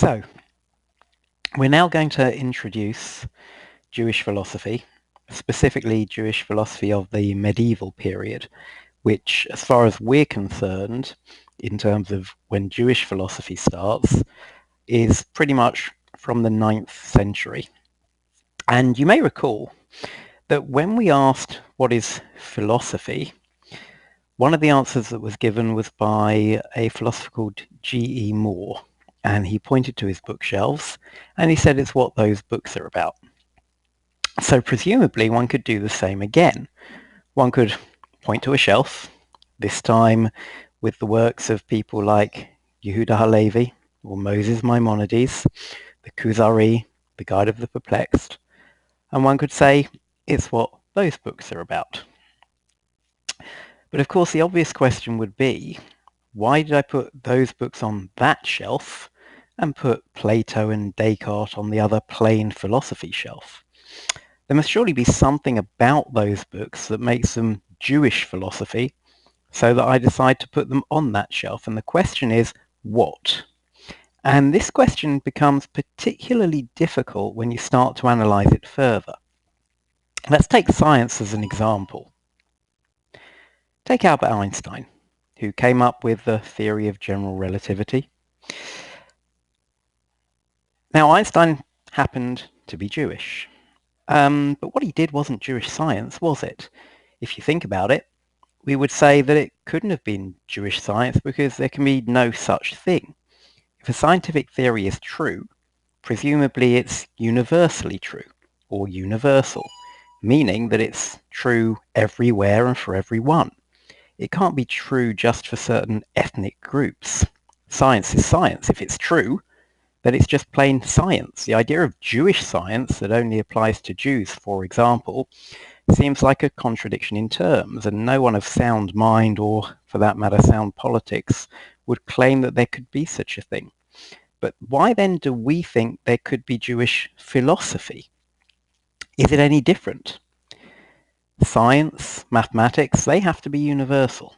So, we're now going to introduce Jewish philosophy, specifically Jewish philosophy of the medieval period, which, as far as we're concerned, in terms of when Jewish philosophy starts, is pretty much from the 9th century. And you may recall that when we asked what is philosophy, one of the answers that was given was by a philosopher called G.E. Moore, and he pointed to his bookshelves and he said it's what those books are about. So presumably one could do the same again. One could point to a shelf, this time with the works of people like Yehuda Halevi or Moses Maimonides, the Kuzari, the Guide of the Perplexed, and one could say it's what those books are about. But of course the obvious question would be, why did I put those books on that shelf and put Plato and Descartes on the other plain philosophy shelf? There must surely be something about those books that makes them Jewish philosophy, so that I decide to put them on that shelf. And the question is, what? And this question becomes particularly difficult when you start to analyze it further. Let's take science as an example. Take Albert Einstein, who came up with the theory of general relativity. Now, Einstein happened to be Jewish, but what he did wasn't Jewish science, was it? If you think about it, we would say that it couldn't have been Jewish science because there can be no such thing. If a scientific theory is true, presumably it's universally true, or universal, meaning that it's true everywhere and for everyone. It can't be true just for certain ethnic groups. Science is science. If it's true, then it's just plain science. The idea of Jewish science that only applies to Jews, for example, seems like a contradiction in terms, and no one of sound mind, or for that matter sound politics, would claim that there could be such a thing. But why then do we think there could be Jewish philosophy? Is it any different? Science, mathematics, they have to be universal.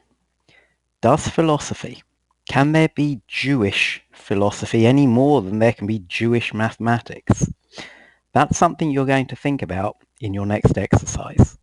Does philosophy, can there be Jewish philosophy any more than there can be Jewish mathematics? That's something you're going to think about in your next exercise.